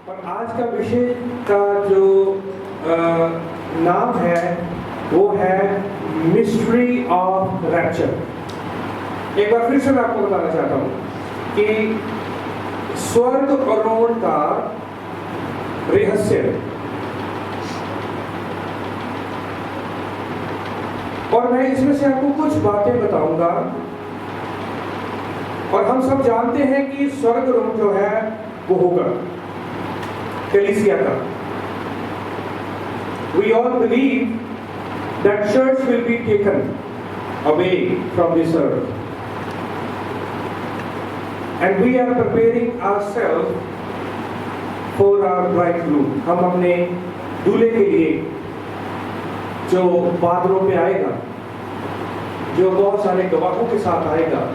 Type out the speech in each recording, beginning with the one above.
और आज का विषय का जो नाम है वो है मिस्ट्री ऑफ रैप्चर। एक बार फिर से मैं आपको बताना चाहता हूँ कि स्वर्ग आरोहण का रहस्य, और मैं इसमें से आपको कुछ बातें बताऊंगा। और हम सब जानते हैं कि स्वर्ग आरोहण जो है वो होगा कलीसिया का। We all believe that church will be taken away from this earth, and we are preparing ourselves for our bridegroom। हम अपने दूल्हे के लिए जो बादलों पे आएगा, जो बहुत सारे गवाहों के साथ आएगा,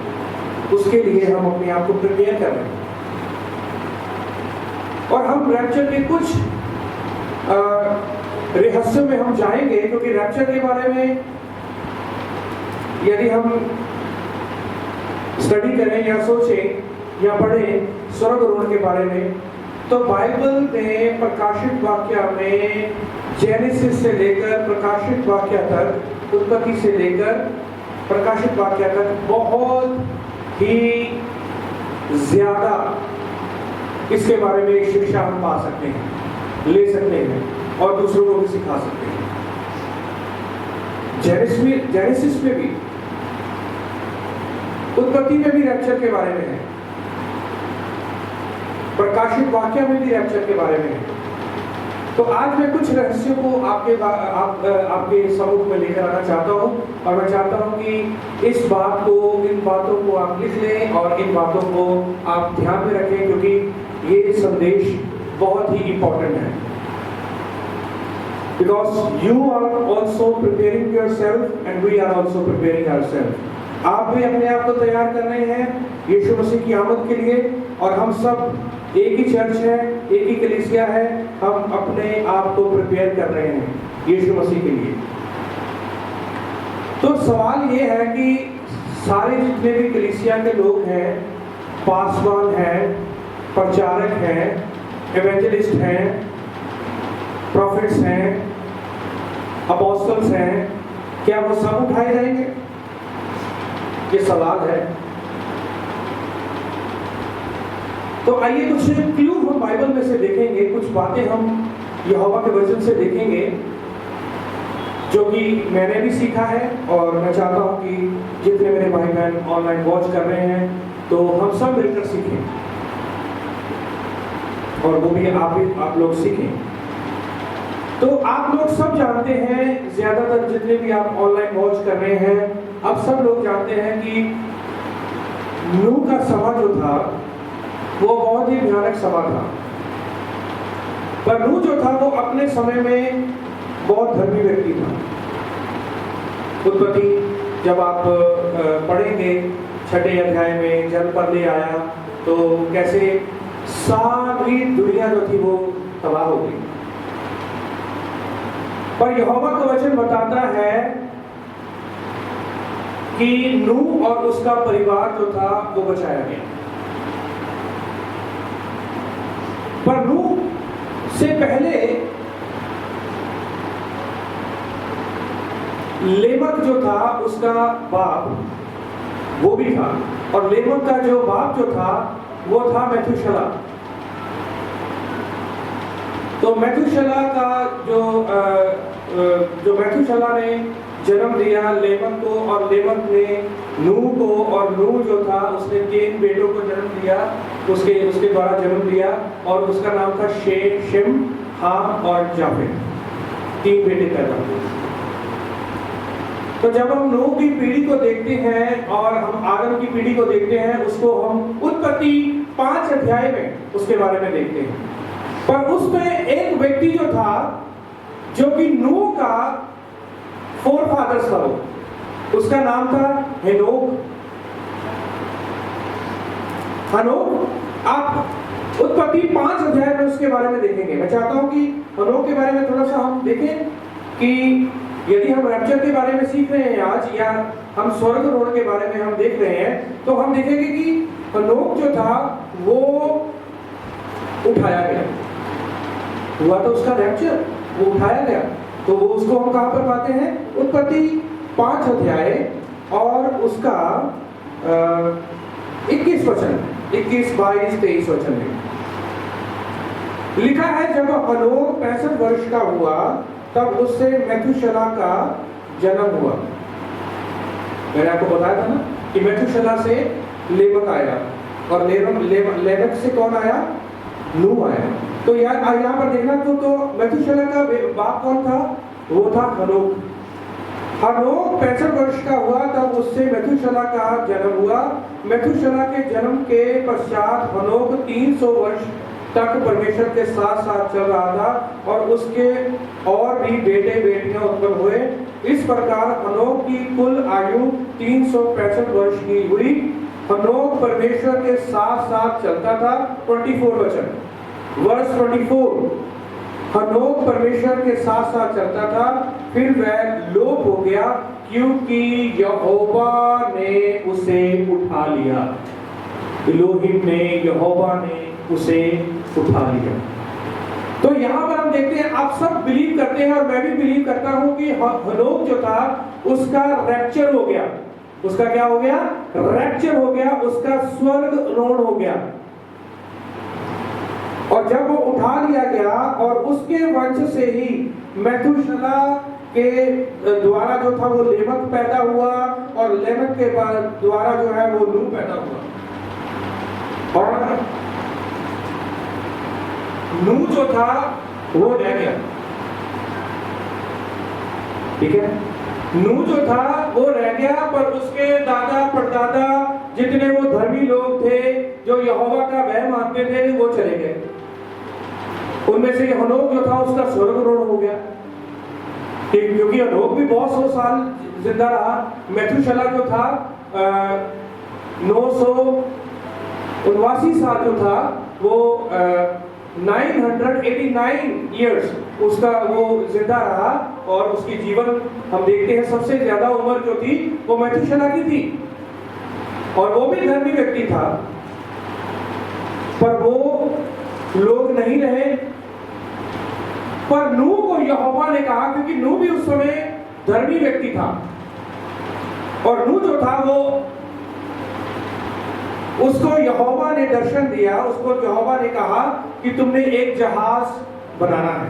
उसके लिए हम अपने आप को प्रिपेयर कर रहे हैं। और हम रैप्चर के कुछ रहस्यों में हम जाएंगे, क्योंकि रैप्चर के बारे में यदि हम स्टडी करें या सोचें या पढ़ें स्वर्ग आरोहण के बारे में, तो बाइबल में प्रकाशित वाक्य में जेनेसिस से लेकर प्रकाशित वाक्य तक, उत्पत्ति से लेकर प्रकाशित वाक्य तक बहुत ही ज्यादा इसके बारे में एक शिक्षा हम पा सकते हैं, ले सकते हैं और दूसरों को भी सिखा सकते हैं। जेनेसिस में भी, उत्पत्ति में भी रैप्चर के बारे में है, प्रकाशित वाक्य में भी रैप्चर के बारे में है। तो आज मैं कुछ रहस्यों को आपके सम्मुख में लेकर आना चाहता हूं, और मैं चाहता हूं कि इन बातों को आप लिख लें और इन बातों को आप ध्यान में रखें, क्योंकि ये संदेश बहुत ही इंपॉर्टेंट है। Because you are also preparing yourself and we are also preparing ourselves। आप भी अपने आप को तैयार कर रहे हैं यीशु मसीह की आमद के लिए, और हम सब एक ही चर्च है, एक ही कलीसिया है, हम अपने आप को प्रिपेयर कर रहे हैं यीशु मसीह के लिए। तो सवाल ये है कि सारे जितने भी कलीसिया के लोग हैं, पासवान हैं, प्रचारक हैं, एवेंजलिस्ट हैं, प्रॉफिट्स हैं, अपोस्टल्स हैं, क्या वो सब उठाए जाएंगे? ये सवाल है। तो आइए कुछ क्लू हम बाइबल में से देखेंगे, कुछ बातें हम यहोवा के वचन से देखेंगे जो कि मैंने भी सीखा है, और मैं चाहता हूं कि जितने मेरे भाई बहन ऑनलाइन वॉच कर रहे हैं तो हम सब मिलकर सीखें, और वो भी आप लोग सीखें। तो आप लोग सब जानते हैं, ज्यादातर जितने भी आप ऑनलाइन वॉच कर रहे हैं, अब सब लोग जानते हैं कि नूह का समा जो था वो बहुत ही भयानक समा था। पर नूह जो था वो अपने समय में बहुत धर्मी व्यक्ति था। उत्पत्ति जब आप पढ़ेंगे 6 अध्याय में, जल प्रलय आया तो कैसे सारी दुनिया जो थी वो तबाह हो गई। पर यहोवा का वचन बताता है कि नूह और उसका परिवार जो था वो बचाया गया। पर नूह से पहले लेमक जो था उसका बाप वो भी था, और लेमक का जो बाप जो था वो था मेथुशला। तो मेथुशला का जो मेथुशला ने जन्म दिया लेमक को, और लेमक ने नूह को, और नूह जो था उसने 3 बेटों को जन्म दिया, उसके द्वारा जन्म दिया, और उसका नाम था शेम, हाम और जाफेत। 3 बेटे पैदा हुए। तो जब हम नूह की पीढ़ी को देखते हैं और हम आदम की पीढ़ी को देखते हैं, उसको हम उत्पत्ति 5 अध्याय में उसके बारे में देखते हैं। पर उसमें एक व्यक्ति जो था, जो कि नूह का फोरफादर्स था, उसका नाम था हेनोक। आप उत्पत्ति 5 अध्याय में उसके बारे में देखेंगे। मैं चाहता हूं कि हेनोक के बारे में थोड़ा सा हम देखें कि यदि हम रैप्चर के बारे में सीख रहे हैं आज, या हम स्वर्ग आरोहण के बारे में हम देख रहे हैं, तो हम देखेंगे कि हेनोक जो था वो उठाया गया। हुआ तो उसका रैप्चर, वो उठाया गया। तो वो उसको हम कहाँ पर पाते हैं? उत्पत्ति 5 अध्याय और उसका 21 वचन, 21, 22, 23 वचन में लिखा है, जब हनोक 65 वर्ष का हुआ तब उससे मेथुशला का जन्म हुआ। मैंने आपको बताया था ना कि मेथुशला से लेमक आया और लेमक से कौन आया? नूह आया। तो यहाँ पर देखना तो मेथुशला का बाप कौन था? वो था हनोक। हनोक 65 वर्ष का हुआ तब उससे मेथुशला का जन्म हुआ। मेथुशला के जन्म के पश्चात हनोक 300 वर्ष तक परमेश्वर के साथ साथ चल रहा था और उसके और भी बेटे बेटियां उत्पन्न हुए। इस प्रकार हनोक की कुल आयु 365 वर्ष की हुई। हनोक परमेश्वर के साथ साथ चलता था। 24 वचन, वर्ष 24, हनोक परमेश्वर के साथ साथ चलता था, फिर वह लोप हो गया क्योंकि यहोवा ने उसे उठा लिया। इलोहिम ने, यहोवा ने उसे उठा लिया। तो यहाँ पर हम देखते हैं, आप सब बिलीव करते हैं और मैं भी बिलीव करता हूं कि हनोक जो था उसका रैप्चर हो गया। उसका क्या हो गया? रैप्चर हो गया, उसका स्वर्ग रोहण हो गया। और जब वो उठा लिया गया और उसके वंश से ही मेथुशला के द्वारा जो था वो लेमक पैदा हुआ और लेमक के द्वारा जो है वो नूह पैदा हुआ। और नूह जो था वो रह गया, ठीक है। नूह जो था वो रह गया, पर उसके दादा परदादा जितने वो धर्मी लोग थे जो यहोवा का भय मानते थे वो चले गए। उनमें से हनोक जो था उसका स्वर्गरोहण हो गया, क्योंकि हनोक भी बहुत 100 साल जिंदा रहा। मेथुशला जो था 989 साल जो था वो 989 इयर्स उसका वो जिंदा रहा। और उसकी जीवन हम देखते हैं सबसे ज्यादा उम्र जो थी वो मेथुशला की थी, और वो भी धर्मी व्यक्ति था। पर वो लोग नहीं रहे। पर नूह को यहोवा ने कहा, क्योंकि नूह भी उस समय धर्मी व्यक्ति था, और नूह जो था वो उसको यहोवा ने दर्शन दिया। उसको यहोवा ने कहा कि तुमने एक जहाज बनाना है।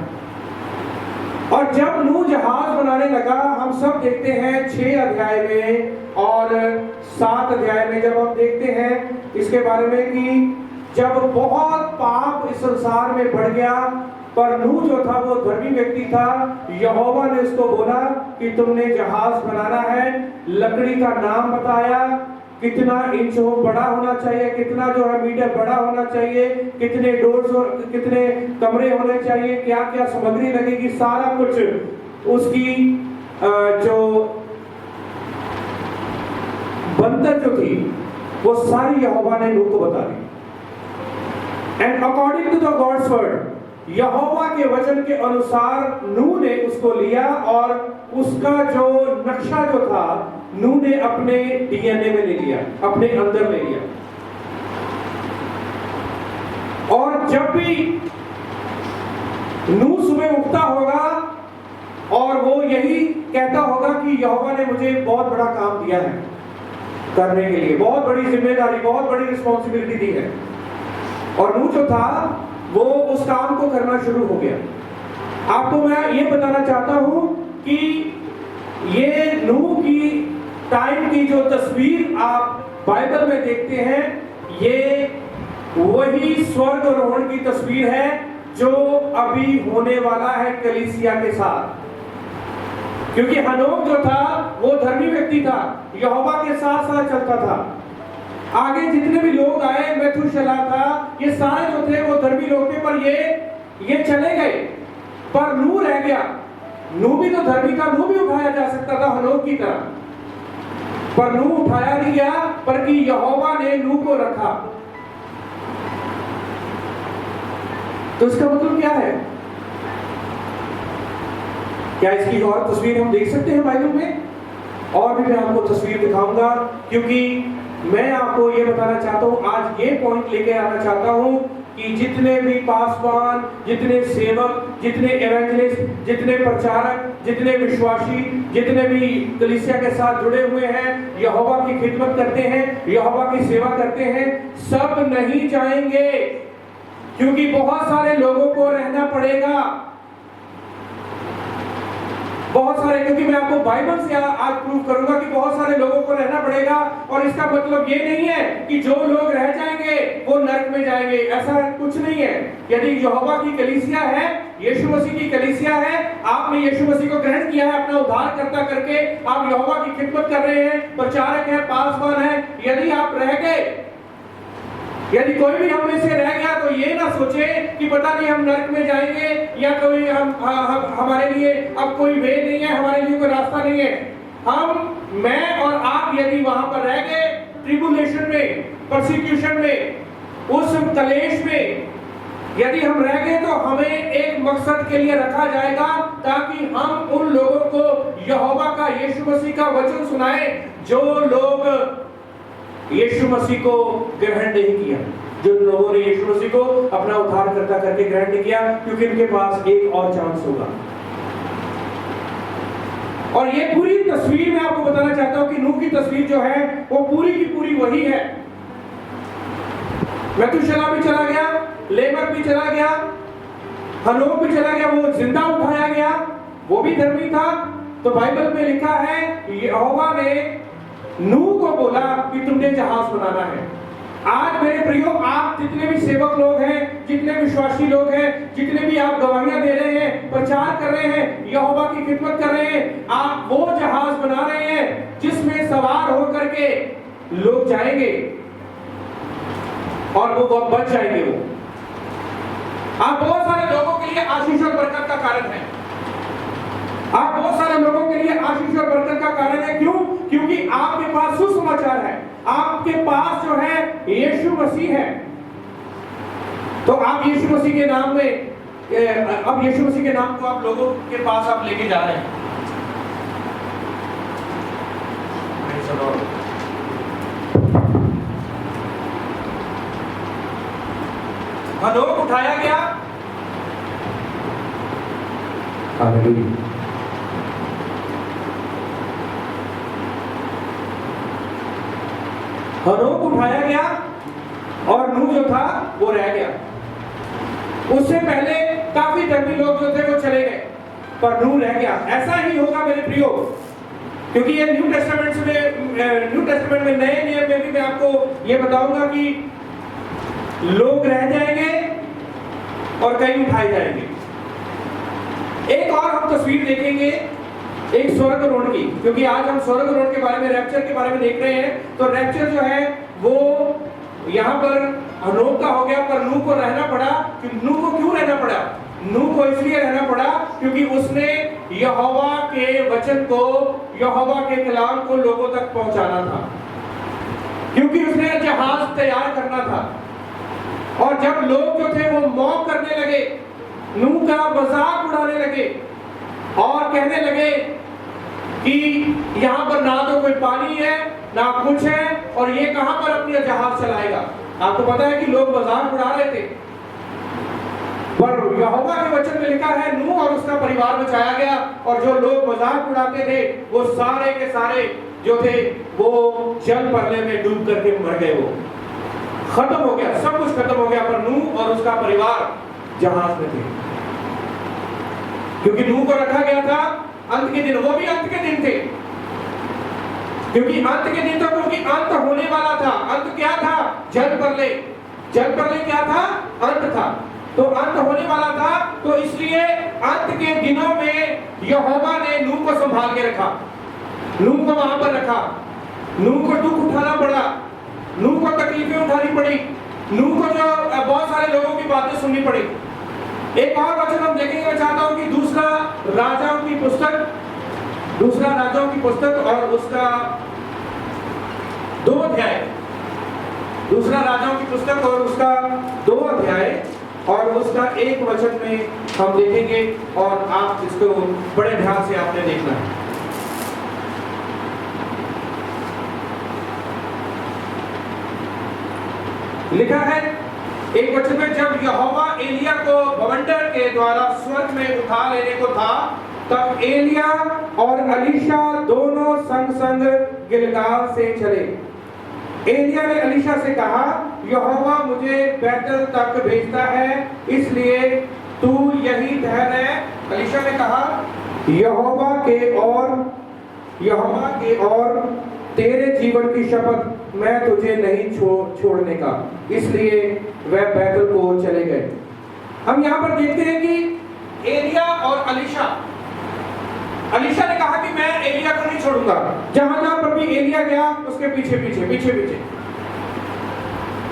और जब नूह जहाज बनाने लगा, हम सब देखते हैं 6 अध्याय में और 7 अध्याय में जब हम देखते हैं इसके बारे में कि जब बहुत पाप इस संसार में बढ़ गया, पर नूह जो था वो धर्मी व्यक्ति था। यहोवा ने उसको बोला कि तुमने जहाज बनाना है। लकड़ी का नाम बताया, कितना इंच हो बड़ा होना चाहिए, कितना जो है मीटर बड़ा होना चाहिए, कितने डोर्स और कितने कमरे होने चाहिए, क्या क्या सामग्री लगेगी, सारा कुछ उसकी जो बनतर जो थी वो सारी यहोवा ने नूह को बता दी। And according to the God's word, यहोवा के वचन के अनुसार नूह ने उसको लिया और उसका जो नक्शा जो था नूह ने अपने डीएनए में ले लिया, अपने अंदर ले लिया। और जब भी नूह सुबह उठता होगा और वो यही कहता होगा कि यहोवा ने मुझे बहुत बड़ा काम दिया है करने के लिए, बहुत बड़ी जिम्मेदारी, बहुत बड़ी रिस्पॉन्सिबिलिटी दी है। और नूह जो था वो उस काम को करना शुरू हो गया। आपको मैं ये बताना चाहता हूं कि ये नूह की टाइम की जो तस्वीर आप बाइबल में देखते हैं, ये वही स्वर्गारोहण की तस्वीर है जो अभी होने वाला है कलीसिया के साथ। क्योंकि हनोक जो था वो धर्मी व्यक्ति था, यहोवा के साथ साथ चलता था। आगे जितने भी लोग आए, मेथुशला था, ये सारे जो थे वो धर्मी लोग थे, पर ये चले गए, पर नूह रह गया। नूह भी तो धर्मी था, नूह भी उठाया जा सकता था हनोक की तरह, पर नूह उठाया नहीं गया, पर कि यहोवा ने नूह को रखा। तो इसका मतलब क्या है? क्या इसकी और तस्वीर हम देख सकते हैं बाइबल में? और भी मैं आपको तस्वीर दिखाऊंगा, क्योंकि मैं आपको ये बताना चाहता हूं, आज ये पॉइंट लेके आना चाहता हूं कि जितने भी पासवान, जितने सेवक, जितने एवेंजलिस्ट, जितने प्रचारक, जितने विश्वासी, जितने भी कलीसिया के साथ जुड़े हुए हैं, यहोवा की खिदमत करते हैं, यहोवा की सेवा करते हैं, सब नहीं जाएंगे, क्योंकि बहुत सारे लोगों को रहना पड़ेगा। बहुत सारे, क्योंकि मैं आपको बाइबल से आज प्रूव करूंगा कि बहुत सारे लोगों को रहना पड़ेगा। और इसका मतलब ये नहीं है कि जो लोग रह जाएंगे वो नरक में जाएंगे, ऐसा कुछ नहीं है। यदि यहोवा की कलीसिया है, यीशु मसीह की कलीसिया है, आपने यीशु मसीह को ग्रहण किया है अपना उद्धारकर्ता करके, आप यहोवा की खिदमत कर रहे हैं, प्रचारक हैं, पासवान हैं, यदि आप रह गए, यदि कोई भी हम में से रह गया, तो ये ना सोचे कि पता नहीं हम नरक में जाएंगे, या कोई हमारे लिए अब कोई वे नहीं है, हमारे लिए कोई रास्ता नहीं है। मैं और आप यदि वहां पर रह गए, ट्रिबुलेशन में, परसिक्यूशन में, उस कलेश में यदि हम रह गए, तो हमें एक मकसद के लिए रखा जाएगा, ताकि हम उन लोगों को यहोवा का, यीशु मसीह का वचन सुनाए, जो लोग यीशु मसीह को ग्रहण नहीं किया, जो लोगों ने यीशु मसीह को अपना उद्धारकर्ता करके ग्रहण नहीं किया, क्योंकि उनके पास एक और चांस होगा। और ये पूरी तस्वीर मैं आपको बताना चाहता हूं कि नूह की तस्वीर जो है वो पूरी की पूरी वही है। मेतुशेलह भी चला गया, लेमक भी चला गया, हनोक भी चला गया, वो जिंदा उठाया गया, वो भी धर्मी था। तो बाइबल में लिखा है यहोवा ने नूह को बोला कि तुमने जहाज बनाना है। आज मेरे प्रियो, आप जितने भी सेवक लोग हैं, जितने विश्वासी लोग हैं, जितने भी आप गवाहियां दे रहे हैं, प्रचार कर रहे हैं, यहोवा की खिदमत कर रहे हैं, आप वो जहाज बना रहे हैं जिसमें सवार होकर के लोग जाएंगे और वो बच जाएंगे। वो आप बहुत सारे लोगों के लिए आशीष और बरकत का कारण है। आप बहुत सारे लोगों के लिए आशीष और बरकत का कारण है। क्यों? क्योंकि आपके पास सुसमाचार है, आपके पास जो है यीशु मसीह है। तो आप यीशु मसीह के नाम में, अब यीशु मसीह के नाम को आप लोगों के पास आप लेके जा रहे हैं। हनोक उठाया गया, हालेलुया। हनोक उठाया गया और नूह जो था वो रह गया। उससे पहले काफी धर्मी लोग जो थे वो चले गए, पर नूह रह गया। ऐसा ही होगा मेरे प्रियो, क्योंकि ये न्यू टेस्टामेंट में नए नियम में भी मैं आपको ये बताऊंगा कि लोग रह जाएंगे और कई उठाए जाएंगे। एक और हम तस्वीर देखेंगे, एक स्वर्गारोहण की, क्योंकि आज हम स्वर्गारोहण के बारे में, रैप्चर के बारे में देख रहे हैं। तो रैप्चर जो है वो यहाँ पर हनोक का हो गया, पर नूह को रहना पड़ा। नूह को क्यों रहना पड़ा? नूह को इसलिए रहना पड़ा क्योंकि उसने यहोवा के वचन को, यहोवा के कलाम को लोगों तक पहुंचाना था, क्योंकि उसने जहाज तैयार करना था। और जब लोग जो थे वो मौक करने लगे, नूह का मजाक उड़ाने लगे और कहने लगे कि यहाँ पर ना तो कोई पानी है ना कुछ है, और ये कहां पर अपनी जहाज चलाएगा। आपको पता है कि लोग मजाक उड़ा रहे थे, पर यहोवा के वचन में लिखा है नूह और उसका परिवार बचाया गया, और जो लोग मजाक उड़ाते थे वो सारे के सारे जो थे वो जल प्रलय में डूब करके मर गए। वो खत्म हो गया, सब कुछ खत्म हो गया, पर नूह और उसका परिवार जहाज में थे, क्योंकि नूह को रखा गया था अंत के दिन। वो भी अंत के दिन थे, क्योंकि अंत के दिन तो क्योंकि अंत होने वाला था। अंत क्या था? जल प्रलय। जल प्रलय क्या था? अंत था। तो अंत होने वाला था, तो इसलिए अंत के दिनों में यहोवा ने नूह को संभाल के रखा, नूह को वहां पर रखा। नूह को दुख उठाना पड़ा, नूह को तकलीफें उठानी पड़ी, नूह को जो बहुत सारे लोगों की बातें सुननी पड़ी। एक और वचन हम देखेंगे, मैं चाहता हूं कि दूसरा राजाओं की पुस्तक और उसका 2 अध्याय, दूसरा राजाओं की पुस्तक और उसका 2 अध्याय और उसका 1 वचन में हम देखेंगे, और आप इसको बड़े ध्यान से आपने देखना है। लिखा है एक वचन में, जब यहोवा एलिया को बवंडर के द्वारा स्वर्ग में उठा लेने को था, तब एलिया और अलीशा दोनों संग संग गिलगाल से चले। एलिया ने अलीशा से कहा, यहोवा मुझे बैतल तक भेजता है, इसलिए तू यही ठहर। अलीशा ने कहा, यहोवा के और तेरे जीवन की शपथ, मैं तुझे नहीं छोड़ने का। इसलिए वह बैतल को चले गए। हम यहाँ पर देखते हैं कि एलिया और अलीशा ने कहा कि मैं एलिया को नहीं छोड़ूंगा। जहां जहां पर भी एलिया गया, उसके पीछे पीछे।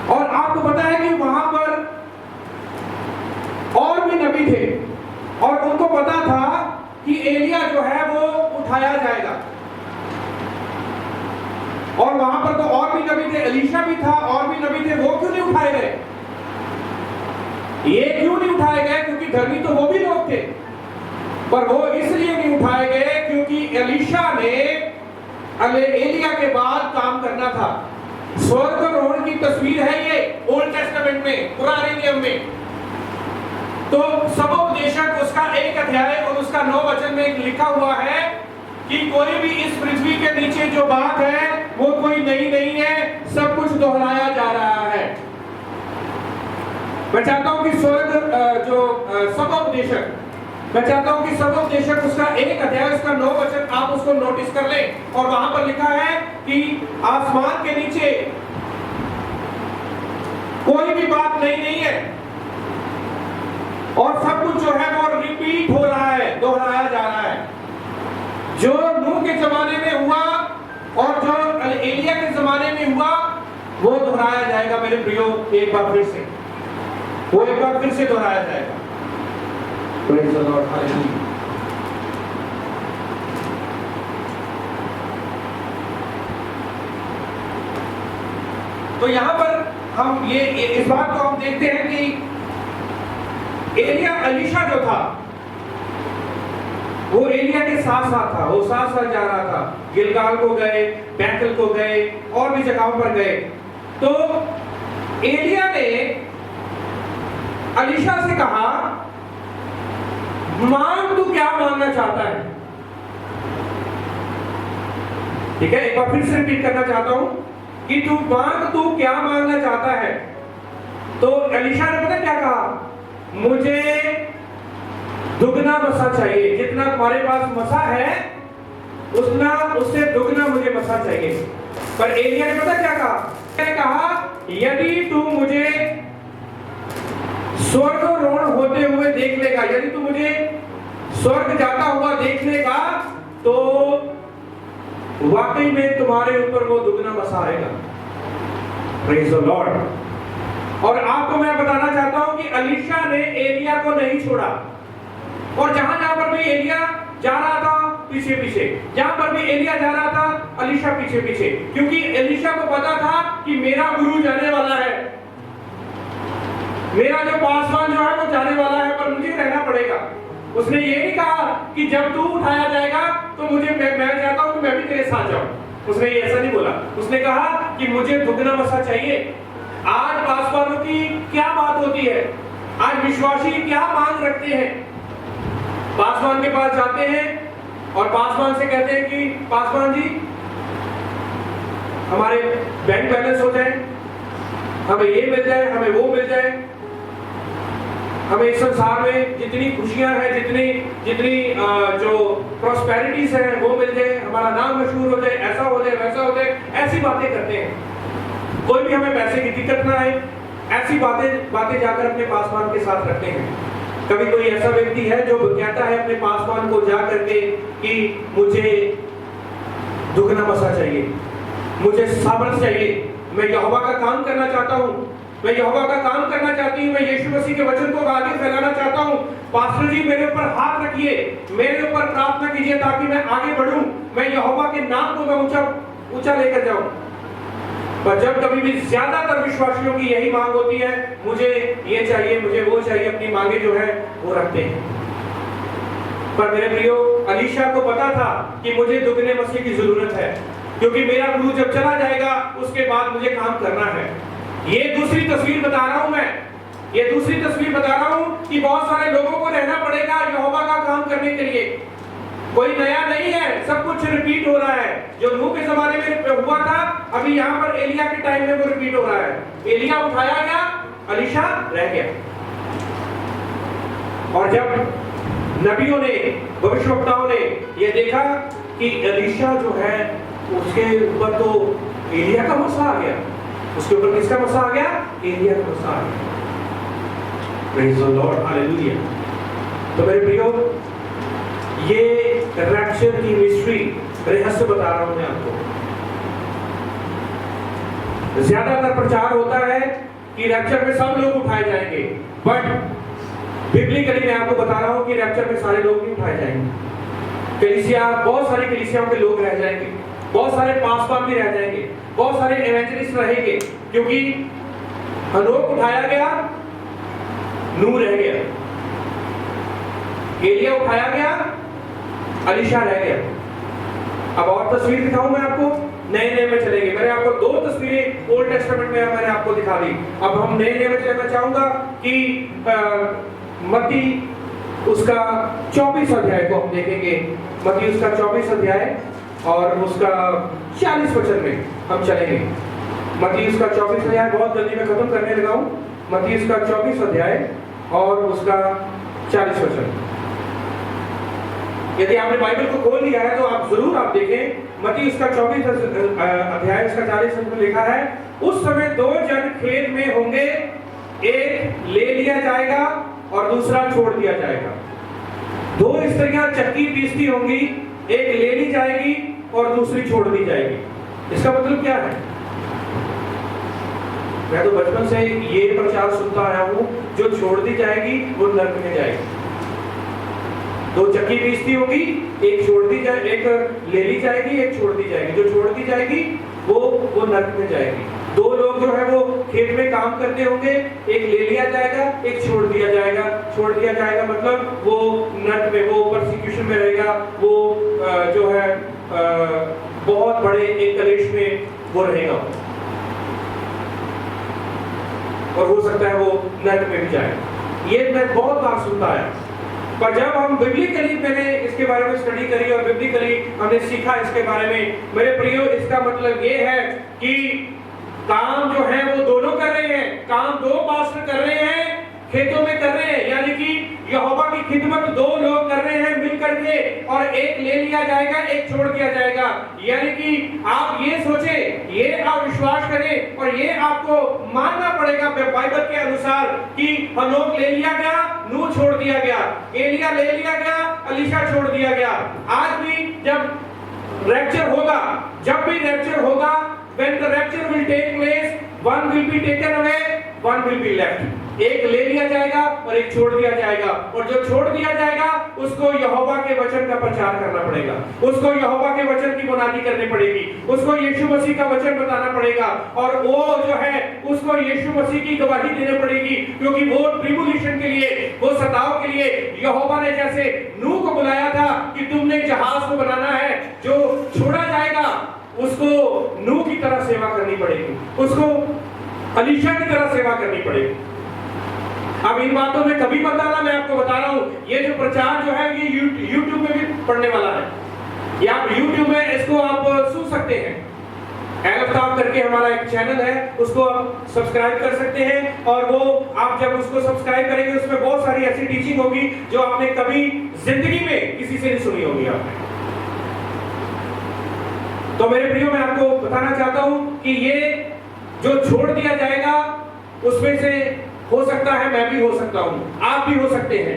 और आपको पता है कि वहां पर और भी नबी थे, और उनको पता था कि एलिया जो है वो उठाया जाएगा। और वहां पर तो और भी नबी थे, अलीशा भी था, और भी नबी थे। वो क्यों नहीं उठाए गए? ये क्यों नहीं उठाए गए? क्योंकि धर्मी तो वो भी लोग थे, पर वो इसलिए नहीं उठाए गए क्योंकि अलीशा ने एलिया के बाद काम करना था। स्वर्गारोहण की तस्वीर है ये ओल्ड टेस्टामेंट में, पुराने नियम में। तो सबोपदेशक उसका 1 अध्याय और उसका 9 वचन में लिखा हुआ है कि कोई भी इस पृथ्वी के नीचे जो बात है वो कोई नई नहीं है, सब कुछ दोहराया जा रहा है। मैं चाहता हूं कि सबोपदेशक उसका 1 अध्याय उसका 9 वचन आप उसको नोटिस कर लें। और वहां पर लिखा है कि आसमान के नीचे कोई भी बात नई नहीं है, और सब कुछ जो है वो रिपीट हो रहा है, दोहराया जा रहा है। जो नूह के जमाने में हुआ और जो एलिया के जमाने में हुआ, वो दोहराया जाएगा मेरे प्रियो, एक बार फिर से दोहराया जाएगा। Praise the Lord, hallelujah। तो यहां पर हम ये इस बात को हम देखते हैं कि एलिया अलीशा जो था वो एलिया के साथ साथ था, वो साथ साथ जा रहा था। गिलगाल को गए, बैतल को गए, और भी जगहों पर गए। तो एलिया ने अलीशा से कहा, मांग तू क्या मांगना चाहता है? ठीक है, एक बार फिर से रिपीट करना चाहता हूं कि तू क्या मांगना चाहता है? तो अलीशा ने पता क्या कहा, मुझे दुगना मसा चाहिए। जितना तुम्हारे पास मसा है उतना उससे दुगना मुझे मसा चाहिए। पर एलिया ने पता क्या कहा, यदि तू मुझे स्वर्गारोहण होते हुए देख लेगा, यदि तू मुझे स्वर्ग जाता हुआ देख लेगा, तो वाकई में तुम्हारे ऊपर वो दुगना मसा आएगा। Praise the Lord. और आपको मैं बताना चाहता हूं कि अलीशा ने एलिया को नहीं छोड़ा, और जहां जहां पर भी एलिया जा रहा था पीछे पीछे, जहां पर भी एलिया जा रहा था अलीशा पीछे पीछे, क्योंकि एलीशा को पता था कि मेरा गुरु जाने वाला है, मेरा जो पासवान जो है वो जाने वाला है, पर मुझे रहना पड़ेगा। उसने ये नहीं कहा कि जब तू उठाया जाएगा तो मुझे मैं चाहता हूं कि मैं भी तेरे साथ जाऊं। उसने ये ऐसा नहीं बोला। उसने कहा कि मुझे दुगना मसा चाहिए। आज पासवानों की क्या बात होती है, आज विश्वासी क्या मांग रखते हैं। पासवान के पास जाते हैं और पासवान से कहते हैं कि पासवान जी हमारे बैंक बैलेंस हो जाए, हमें ये मिल जाए, हमें वो मिल जाए, हमें इस संसार में जितनी खुशियां हैं, जितनी जो प्रॉस्पेरिटीज हैं वो मिल जाए, हमारा नाम मशहूर हो जाए, ऐसा हो जाए, वैसा हो जाए। ऐसी बातें करते हैं। कोई भी हमें पैसे की दिक्कत ना आए, ऐसी बातें जाकर अपने पासवान के साथ रखते हैं। कभी कोई ऐसा व्यक्ति है जो कहता है अपने पासवान को जा करके कि मुझे दुगना मसा चाहिए, मुझे सामर्थ चाहिए, मैं यहोवा का काम करना चाहता हूँ, मैं यहोवा का काम करना चाहती हूँ, मैं यीशु मसीह के वचन को आगे फैलाना चाहता हूँ। पास्टर जी मेरे ऊपर हाथ रखिए, मेरे ऊपर प्रार्थना कीजिए ताकि मैं आगे बढ़ूं, मैं यहोवा के नाम को मैं ऊंचा लेकर जाऊं। पर जब कभी भी ज्यादातर विश्वासियों की यही मांग होती है, मुझे ये चाहिए, मुझे वो चाहिए, अपनी मांगे जो है वो रखते हैं। पर मेरे प्रियो, अलीशा को पता था कि मुझे दुगने मसीह की जरूरत है, क्योंकि मेरा गुरु जब चला जाएगा उसके बाद मुझे काम करना है। ये दूसरी तस्वीर बता रहा हूं मैं, ये दूसरी तस्वीर बता रहा हूं कि बहुत सारे लोगों को रहना पड़ेगा यहोवा का काम करने के लिए। कोई नया नहीं है, सब कुछ रिपीट हो रहा है। जो नूह के जमाने में हुआ था, अभी यहाँ पर एलिया के टाइम में वो रिपीट हो रहा है। एलिया उठाया गया, एलीशा रह गया। और जब नबियों ने, भविष्यवक्ताओं ने ये देखा कि एलीशा जो है उसके ऊपर तो एलिया का मसा आ गया, उसके ऊपर किसका मसा आ गया? एलिया का मसा आ गया। Praise the Lord, hallelujah. तो मेरे प्रियो, ये रैप्चर की मिस्ट्री, रहस्य बता रहा हूं मैं आपको। ज्यादातर प्रचार होता है कि रैप्चर में सब लोग उठाए जाएंगे, बट बिब्लिकली मैं आपको बता रहा हूं कि रैप्चर में सारे लोग नहीं उठाए जाएंगे। कलीसिया, बहुत सारी कलीसियाओं के लोग रह जाएंगे, बहुत सारे पासवान भी रह जाएंगे, बहुत सारे एवेंजलिस्ट रहेंगे, क्योंकि हनोक उठाया गया, नूह रह गया, एलिया उठाया गया, एलीशा रह गया। अब और तस्वीर दिखाऊं मैं आपको, नए नए में चलेंगे। मैंने आपको दो तस्वीरें ओल्ड टेस्टामेंट में मैंने आपको दिखा दी। अब हम नए नए में चलना चाहूंगा कि मत्ती उसका 24 अध्याय को हम देखेंगे। मत्ती उसका 24 अध्याय और उसका 40 वचन में हम चलेंगे। मत्ती उसका 24 अध्याय, बहुत जल्दी में खत्म करने लगा हूं। मत्ती उसका 24 अध्याय और उसका 40 वचन। यदि आपने बाइबल को खोल लिया है तो आप जरूर आप देखें। मत्ती उसका 24 अध्याय उसका 40 वचन में लिखा है, उस समय दो जन खेत में होंगे, एक ले लिया जाएगा और दूसरा छोड़ दिया जाएगा। दो स्त्रियां चक्की पीसती होंगी, एक ले ली जाएगी और दूसरी छोड़ दी जाएगी। इसका मतलब क्या है? मैं तो बचपन से ये प्रचार सुनता आया हूं, जो छोड़ दी जाएगी वो नरक में जाएगी। दो चक्की पीसती होगी, एक छोड़ दी जाए, एक ले ली जाएगी, एक छोड़ दी जाएगी। जो छोड़ दी जाएगी वो नरक में जाएगी। दो लोग जो है वो खेत में काम करते होंगे, एक ले लिया जाएगा, एक छोड़ दिया जाएगा। छोड़ दिया जाएगा मतलब वो नरक में, वो परसिक्यूशन में रहेगा, वो जो है बहुत बड़े एक कलेश में वो रहेगा, और हो सकता है वो नरक में भी जाए। ये मैं बहुत बार सुनता है, पर जब हम बिब्लिकली मैंने इसके बारे में स्टडी करी और बिब्लिकली हमने सीखा इसके बारे में, मेरे प्रियो, इसका मतलब ये है कि काम जो है वो दोनों कर रहे हैं। काम दो पास्टर कर रहे हैं, खेतों में कर रहे हैं, यानी कि यहोवा की खिदमत दो लोग कर रहे हैं मिल करके, और एक ले लिया जाएगा, एक छोड़ दिया जाएगा। यानी कि आप ये सोचें, ये आप विश्वास करें और ये आपको मानना पड़ेगा बाइबल के अनुसार कि हनोक ले लिया गया, नूह छोड़ दिया गया, एलिया ले लिया गया, एलीशा छोड़ दिया गया। आज भी जब रैप्चर होगा, जब भी रैप्चर होगा, when the rapture will take place, one will be taken away, one will be left। एक ले लिया जाएगा और एक छोड़ दिया जाएगा, और जो छोड़ दिया जाएगा उसको यहोवा के वचन का प्रचार करना पड़ेगा, उसको यहोवा के वचन की बुनियादी करनी पड़ेगी, उसको यीशु मसीह का वचन बताना पड़ेगा, और वो जो है उसको यीशु मसीह की गवाही देनी पड़ेगी, क्योंकि वो ट्रिबुलेशन के लिए, वो सताव के लिए यहोवा ने जैसे नूह को बुलाया था कि तुमने जहाज को बनाना है, जो छोड़ा जाएगा उसको नूह की तरह सेवा करनी पड़ेगी, उसको एलीशा की तरह सेवा करनी पड़ेगी। अब इन बातों में कभी मत आना, मैं आपको बता रहा हूं, ये जो प्रचार जो है ये YouTube में भी पढ़ने वाला है, या आप YouTube में इसको आप सुन सकते हैं। एलफ्ताब करके हमारा एक चैनल है, उसको आप सब्सक्राइब कर सकते हैं, और वो आप जब उसको सब्सक्राइब करेंगे उसमें बहुत सारी ऐसी टीचिंग होगी जो आपने कभी जिंदगी में किसी से नहीं सुनी होगी आपने। तो मेरे प्रियो, मैं आपको बताना चाहता हूं कि ये जो छोड़ दिया जाएगा उसमें से हो सकता है मैं भी हो सकता हूं, आप भी हो सकते हैं,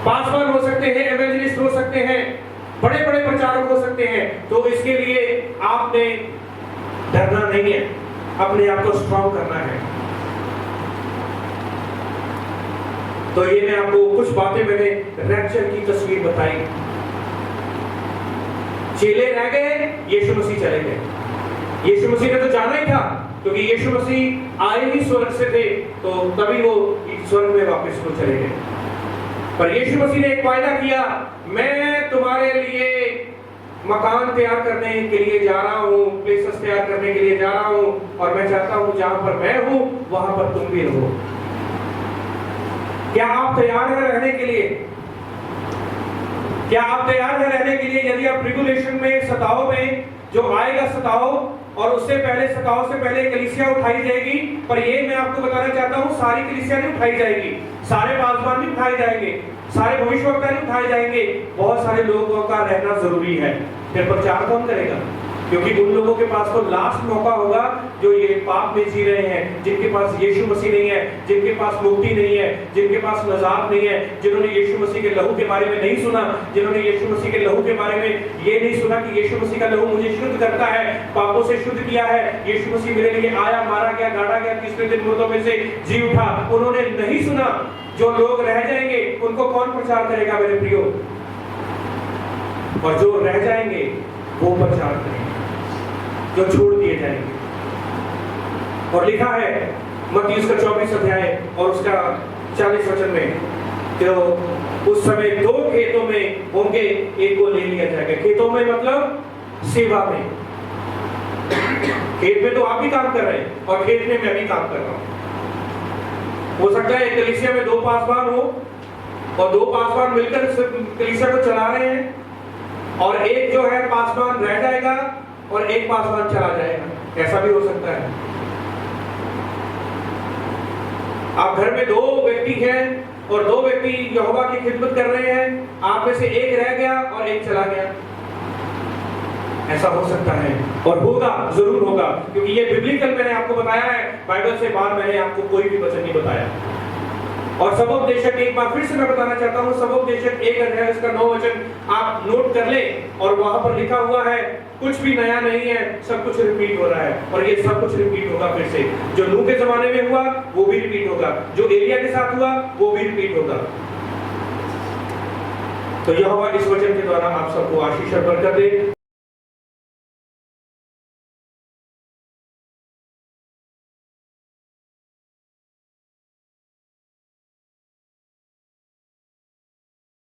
पासवान हो सकते हैं, एवेंजलिस्ट हो सकते हैं, बड़े बड़े प्रचारक हो सकते हैं। तो इसके लिए आपने डरना नहीं है, अपने आप को स्ट्रॉन्ग करना है। तो ये मैं आपको कुछ बातें मैंने रैप्चर की तस्वीर बताई। चेले रह गए, यीशु मसीह चले गए। यीशु मसीह ने तो जाना ही था, क्योंकि यीशु मसीह आए ही स्वर्ग से थे, तो तभी वो स्वर्ग में वापस को चले गए। पर यीशु मसीह ने एक वायदा किया, मैं तुम्हारे लिए मकान तैयार करने के लिए जा रहा हूँ, प्लेसेस तैयार करने के लिए जा रहा हूँ, और मैं चाहता हूँ जहां पर मैं हूँ वहां पर तुम भी रहो। क्या आप तैयार हैं रहने के लिए? क्या आप तैयार हैं रहने के लिए? यदि आप ट्रिबुलेशन में, सताओ में, जो आएगा सताओ, और उससे पहले सताओ से पहले कलीसिया उठाई जाएगी, पर ये मैं आपको बताना चाहता हूँ सारी कलीसिया नहीं उठाई जाएगी, सारे पासवान नहीं उठाए जाएंगे, सारे भविष्यवक्ता नहीं उठाए जाएंगे, बहुत सारे लोगों का रहना जरूरी है। फिर प्रचार कौन करेगा? क्योंकि उन लोगों के पास तो लास्ट मौका होगा जो ये पाप में जी रहे हैं, जिनके पास यीशु मसीह नहीं है, जिनके पास मुक्ति नहीं है, जिनके पास नजात नहीं है, जिन्होंने यीशु मसीह के लहू के बारे में नहीं सुना, जिन्होंने यीशु मसीह के लहू के बारे में ये नहीं सुना कि यीशु मसीह का लहू मुझे शुद्ध करता है, पापों से शुद्ध किया है, यीशु मसीह मेरे लिए आया, मारा गया, गाड़ा गया, तीसरे दिन मुर्दों में से जी उठा, उन्होंने नहीं सुना। जो लोग रह जाएंगे उनको कौन प्रचार करेगा मेरे प्रियो? और जो रह जाएंगे वो प्रचार करेंगे, जो छोड़ दिए जाएंगे। और लिखा है मत्ती उसका 24 अध्याय और उसका 40 वचन में, तो उस समय 2 खेतों में होंगे, एक को ले लिया जाएगा। खेतों में मतलब सेवा में। खेत में तो आप भी काम कर रहे हैं और खेत में मैं भी काम कर रहा हूं। हो सकता है कलीसिया में 2 पासवान हो और 2 पासवान मिलकर कलीसिया को चला रहे हैं, और एक जो है पासवान रह जाएगा और एक पासवान चला जाएगा। ऐसा भी हो सकता है। आप घर में 2 व्यक्ति हैं और 2 व्यक्ति यहोवा की खिदमत कर रहे हैं, आप में से एक रह गया और एक चला गया। ऐसा हो सकता है और होगा, जरूर होगा, क्योंकि ये बिब्लिकल मैंने आपको बताया है, बाइबल से बाहर मैंने आपको कोई भी वचन नहीं बताया। और सबोपदेशक, एक बार फिर से मैं बताना चाहता हूं, सबोपदेशक 1 अध्याय उसका 9 वचन आप नोट कर ले, और वहां पर लिखा हुआ है कुछ भी नया नहीं है, सब कुछ रिपीट हो रहा है, और ये सब कुछ रिपीट होगा फिर से। जो नूह के जमाने में हुआ वो भी रिपीट होगा, जो एलिया के साथ हुआ वो भी रिपीट होगा। तो यहोवा इस वचन के द्वारा आप सबको आशीष और बरकत दे।